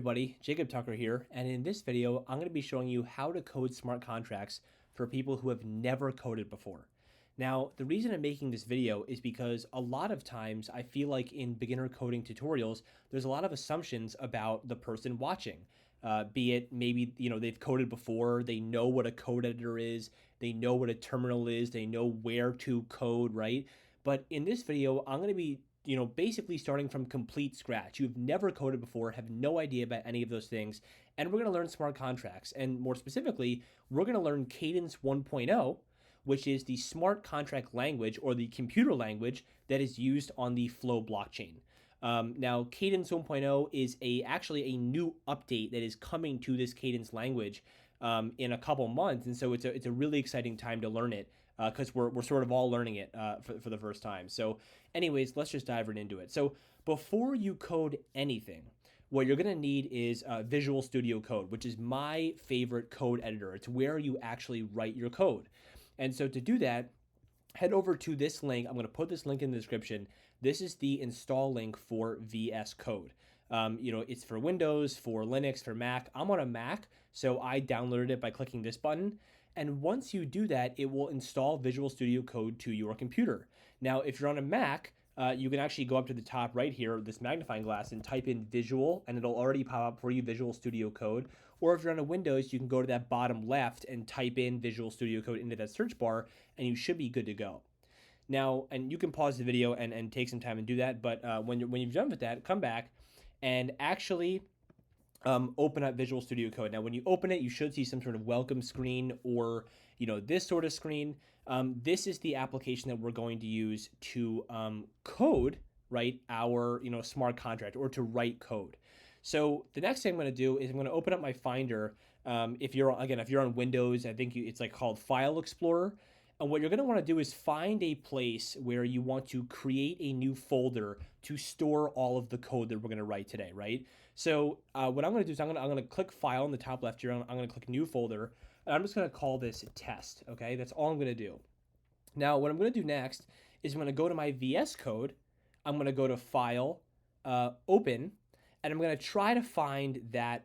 Everybody, Jacob Tucker here, and in this video, I'm going to be showing you how to code smart contracts for people who have never coded before. Now, the reason I'm making this video is because a lot of times I feel like in beginner coding tutorials, there's a lot of assumptions about the person watching. Be it maybe, they've coded before, they know what a code editor is, they know what a terminal is, they know where to code, right? But in this video, I'm going to be basically starting from complete scratch. You've never coded before, have no idea about any of those things, and we're going to learn smart contracts. And more specifically, we're going to learn Cadence 1.0, which is the smart contract language or the computer language that is used on the Flow blockchain. Now, Cadence 1.0 is actually a new update that is coming to this Cadence language in a couple months, and so it's a really exciting time to learn it because we're sort of all learning it for the first time. So anyways, let's just dive right into it. So before you code anything, what you're going to need is Visual Studio Code, which is my favorite code editor. It's where you actually write your code. And so to do that, head over to this link. I'm going to put this link in the description. This is the install link for VS Code. It's for Windows, for Linux, for Mac. I'm on a Mac, so I downloaded it by clicking this button. And once you do that, it will install Visual Studio Code to your computer. Now, if you're on a Mac, you can actually go up to the top right here, this magnifying glass, and type in Visual, and it'll already pop up for you Visual Studio Code. Or if you're on a Windows, you can go to that bottom left and type in Visual Studio Code into that search bar, and you should be good to go. Now, and you can pause the video and take some time and do that, but when you've done with that, come back and actually open up Visual Studio Code. Now, when you open it, you should see some sort of welcome screen or, this sort of screen. This is the application that we're going to use to code, right, our, smart contract or to write code. So the next thing I'm going to do is I'm going to open up my Finder. If you're on Windows, I think it's like called File Explorer. And what you're going to want to do is find a place where you want to create a new folder to store all of the code that we're going to write today, right? So what I'm going to do is I'm going to click File in the top left here. I'm going to click New Folder. And I'm just going to call this Test, okay? That's all I'm going to do. Now, what I'm going to do next is I'm going to go to my VS Code. I'm going to go to File, Open, and I'm going to try to find that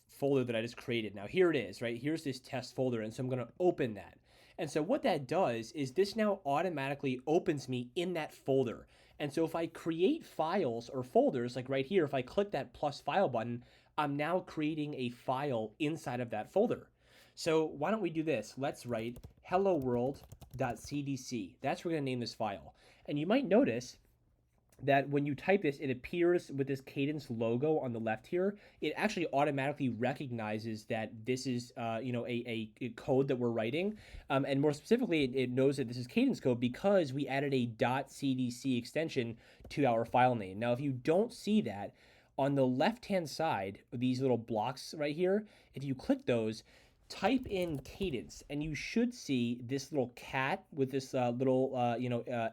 folder that I just created. Now, here it is, right? Here's this test folder, and so I'm going to open that. And so what that does is this now automatically opens me in that folder. And so if I create files or folders, like right here, if I click that plus file button, I'm now creating a file inside of that folder. So why don't we do this? Let's write hello world.cdc. That's what we're going to name this file. And you might notice that when you type this, it appears with this Cadence logo on the left here. It actually automatically recognizes that this is, a code that we're writing. And more specifically, it knows that this is Cadence code because we added a .cdc extension to our file name. Now, if you don't see that, on the left-hand side, these little blocks right here, if you click those, type in Cadence, and you should see this little cat with this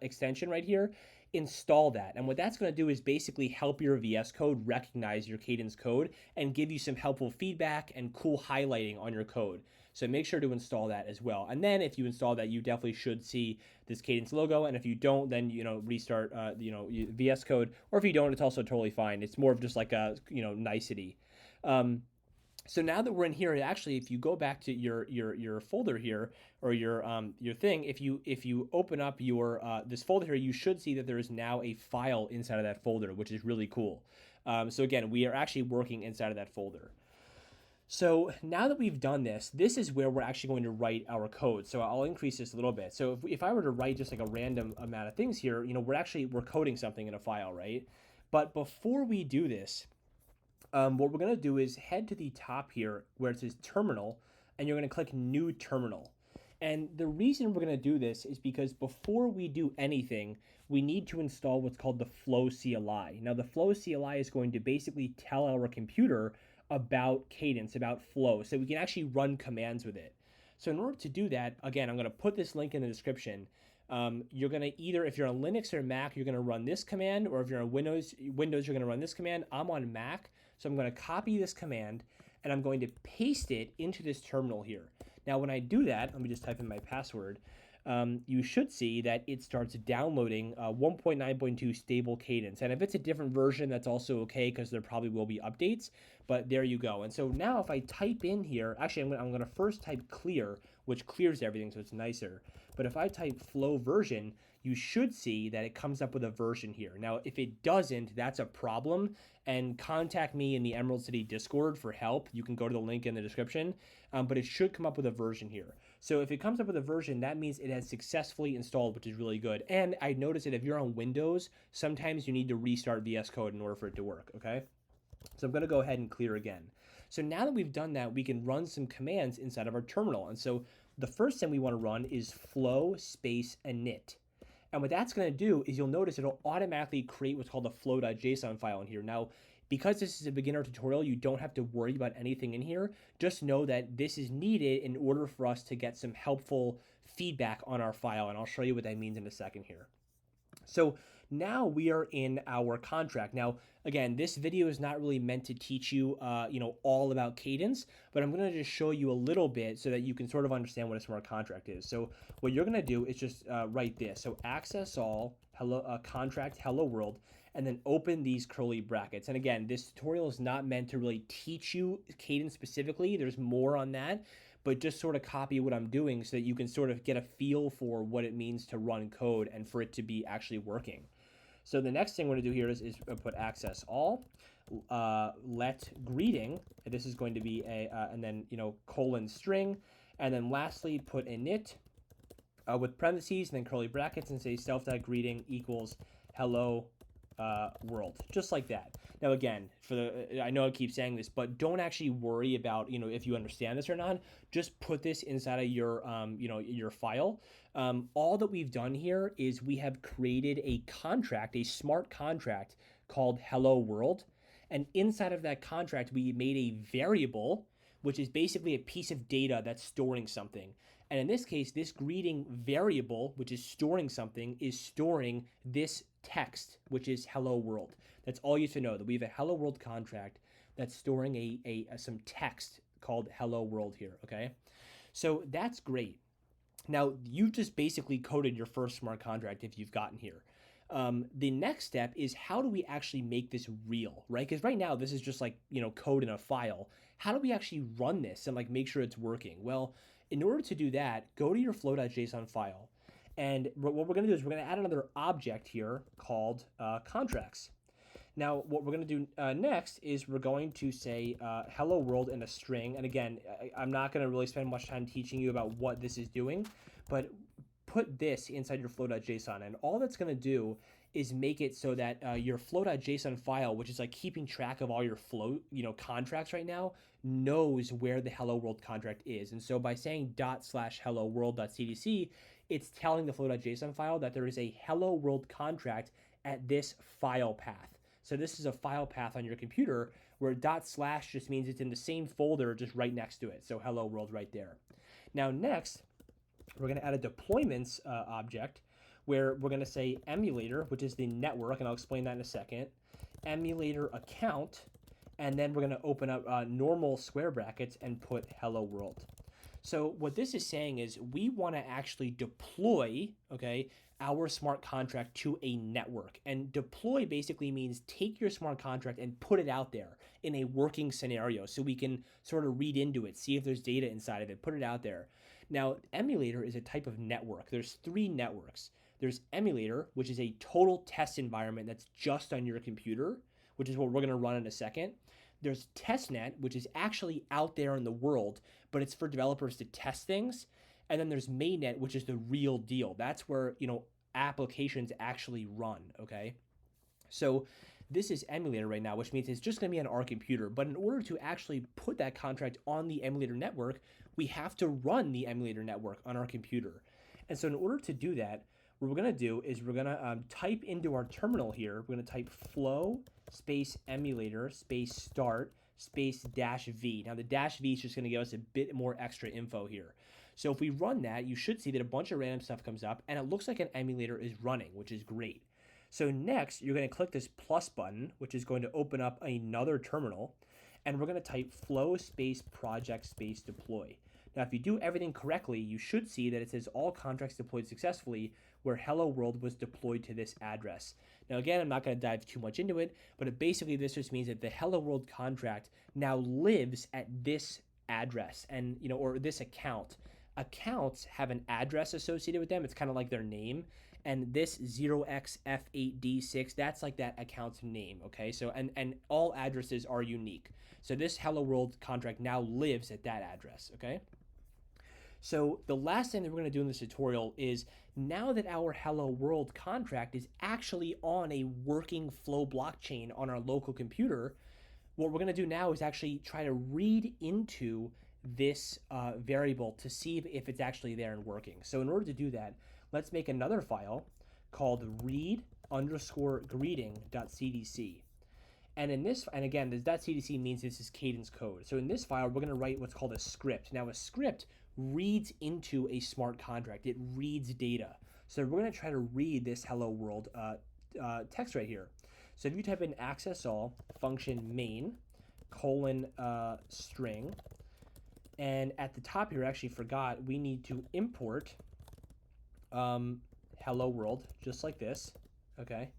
extension right here. Install that. And what that's going to do is basically help your VS Code recognize your Cadence code and give you some helpful feedback and cool highlighting on your code. So make sure to install that as well. And then if you install that, you definitely should see this Cadence logo. And if you don't, then, restart, VS Code. Or if you don't, it's also totally fine. It's more of just like a, nicety. So now that we're in here, actually, if you go back to your folder here or your thing, if you open up your this folder here, you should see that there is now a file inside of that folder, which is really cool. So again, we are actually working inside of that folder. So now that we've done this, this is where we're actually going to write our code. So I'll increase this a little bit. So if I were to write just like a random amount of things here, we're coding something in a file, right? But before we do this, what we're going to do is head to the top here where it says Terminal, and you're going to click New Terminal. And the reason we're going to do this is because before we do anything, we need to install what's called the Flow CLI. Now, the Flow CLI is going to basically tell our computer about Cadence, about Flow, so we can actually run commands with it. So in order to do that, again, I'm going to put this link in the description. You're going to either, if you're on Linux or Mac, you're going to run this command, or if you're on Windows, you're going to run this command. I'm on Mac, so I'm going to copy this command, and I'm going to paste it into this terminal here. Now, when I do that, let me just type in my password. you should see that it starts downloading 1.9.2 stable Cadence. And if it's a different version, that's also okay because there probably will be updates. But there you go. And so now if I type in here, actually I'm gonna first type clear, which clears everything so it's nicer. But if I type flow version, you should see that it comes up with a version here. Now, if it doesn't, that's a problem. And contact me in the Emerald City Discord for help. You can go to the link in the description, but it should come up with a version here. So if it comes up with a version, that means it has successfully installed, which is really good. And I noticed that if you're on Windows, sometimes you need to restart VS Code in order for it to work, okay? So I'm gonna go ahead and clear again. So now that we've done that, we can run some commands inside of our terminal. And so the first thing we wanna run is flow space init. And what that's going to do is you'll notice it'll automatically create what's called a flow.json file in here. Now, because this is a beginner tutorial, you don't have to worry about anything in here. Just know that this is needed in order for us to get some helpful feedback on our file. And I'll show you what that means in a second here. So now we are in our contract. Now, again, this video is not really meant to teach you, all about Cadence, but I'm going to just show you a little bit so that you can sort of understand what a smart contract is. So what you're going to do is just write this. So access all, hello, contract, hello world, and then open these curly brackets. And again, this tutorial is not meant to really teach you Cadence specifically. There's more on that, but just sort of copy what I'm doing so that you can sort of get a feel for what it means to run code and for it to be actually working. So the next thing we're going to do here is put access all, let greeting, and this is going to be a, and then, colon string, and then lastly put init with parentheses and then curly brackets and say self.greeting equals hello world, just like that. Now again, I know I keep saying this, but don't actually worry about, if you understand this or not. Just put this inside of your, your file. All that we've done here is we have created a contract, a smart contract called hello world. And inside of that contract, we made a variable, which is basically a piece of data that's storing something. And in this case, this greeting variable, which is storing something, is storing this text, which is hello world. That's all you have to know, that we have a hello world contract that's storing some text called hello world here, okay? So that's great. Now, you just basically coded your first smart contract if you've gotten here. The next step is how do we actually make this real, right? Because right now, this is just like, code in a file. How do we actually run this and make sure it's working? Well, in order to do that, go to your flow.json file. And what we're going to do is we're going to add another object here called contracts. Now, what we're going to do next is we're going to say hello world in a string. And again, I'm not going to really spend much time teaching you about what this is doing, but put this inside your flow.json. And all that's going to do is make it so that your flow.json file, which is keeping track of all your flow, contracts right now, knows where the hello world contract is. And so by saying /hello world.cdc, it's telling the flow.json file that there is a hello world contract at this file path. So this is a file path on your computer where // just means it's in the same folder just right next to it. So hello world right there. Now next, we're going to add a deployments object where we're going to say emulator, which is the network, and I'll explain that in a second, emulator account, and then we're going to open up normal square brackets and put hello world. So what this is saying is we want to actually deploy, our smart contract to a network. And deploy basically means take your smart contract and put it out there in a working scenario so we can sort of read into it, see if there's data inside of it, put it out there. Now, emulator is a type of network. There's 3 networks. There's emulator, which is a total test environment that's just on your computer, which is what we're going to run in a second. There's testnet, which is actually out there in the world, but it's for developers to test things. And then there's mainnet, which is the real deal. That's where, applications actually run, okay? So this is emulator right now, which means it's just going to be on our computer. But in order to actually put that contract on the emulator network, we have to run the emulator network on our computer. And so in order to do that, what we're going to do is we're going to type into our terminal here, we're going to type flow space emulator space start space -v. Now the -v is just going to give us a bit more extra info here. So if we run that, you should see that a bunch of random stuff comes up and it looks like an emulator is running, which is great. So next, you're going to click this plus button, which is going to open up another terminal, and we're going to type flow space project space deploy. Now, if you do everything correctly, you should see that it says all contracts deployed successfully where hello world was deployed to this address. Now, again, I'm not going to dive too much into it, but basically this just means that the hello world contract now lives at this address and, or this account. Accounts have an address associated with them. It's kind of like their name. And this 0xF8D6, that's like that account's name, okay? So, and all addresses are unique. So this hello world contract now lives at that address, okay? So the last thing that we're going to do in this tutorial is, now that our hello world contract is actually on a working Flow blockchain on our local computer, what we're going to do now is actually try to read into this variable to see if it's actually there and working. So in order to do that, let's make another file called read_greeting.cdc. And in this, and again, this .cdc means this is Cadence code. So in this file, we're going to write what's called a script. Now, a script reads into a smart contract. It reads data. So we're going to try to read this hello world text right here. So if you type in access all function main :string, and at the top here, I actually forgot, we need to import hello world, just like this, okay?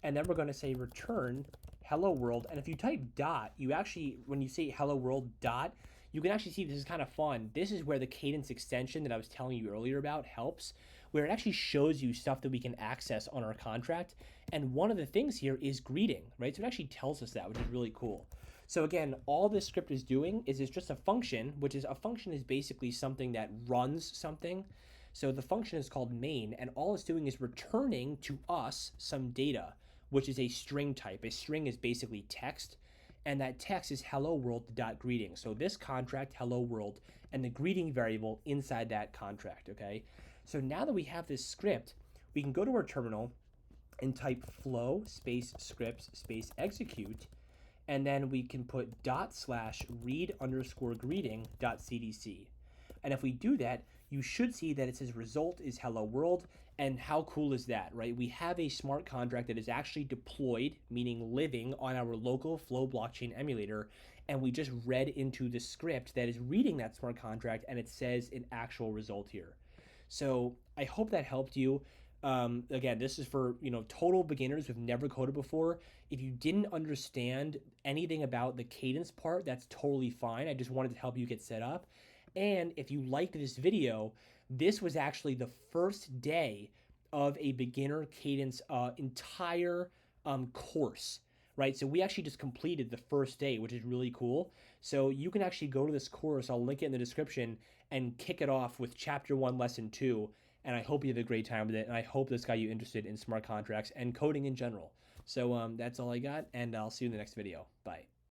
And then we're going to say return hello world. And if you type dot, you actually, when you say hello world dot, you can actually see this is kind of fun. This is where the Cadence extension that I was telling you earlier about helps, where it actually shows you stuff that we can access on our contract. And one of the things here is greeting, right? So it actually tells us that, which is really cool. So again, all this script is doing is it's just a function, which is a function is basically something that runs something. So the function is called main, and all it's doing is returning to us some data, which is a string type. A string is basically text, and that text is hello world.greeting. So this contract, hello world, and the greeting variable inside that contract, okay? So now that we have this script, we can go to our terminal and type flow space scripts space execute, and then we can put ./read_greeting.cdc. And if we do that, you should see that it says result is hello world. And how cool is that, right? We have a smart contract that is actually deployed, meaning living on our local Flow blockchain emulator. And we just read into the script that is reading that smart contract, and it says an actual result here. So I hope that helped you. Again, this is for total beginners who've never coded before. If you didn't understand anything about the Cadence part, that's totally fine. I just wanted to help you get set up. And if you liked this video, this was actually the first day of a beginner Cadence entire course, right? So we actually just completed the first day, which is really cool. So you can actually go to this course, I'll link it in the description, and kick it off with chapter 1, lesson 2. And I hope you have a great time with it. And I hope this got you interested in smart contracts and coding in general. So that's all I got, and I'll see you in the next video. Bye.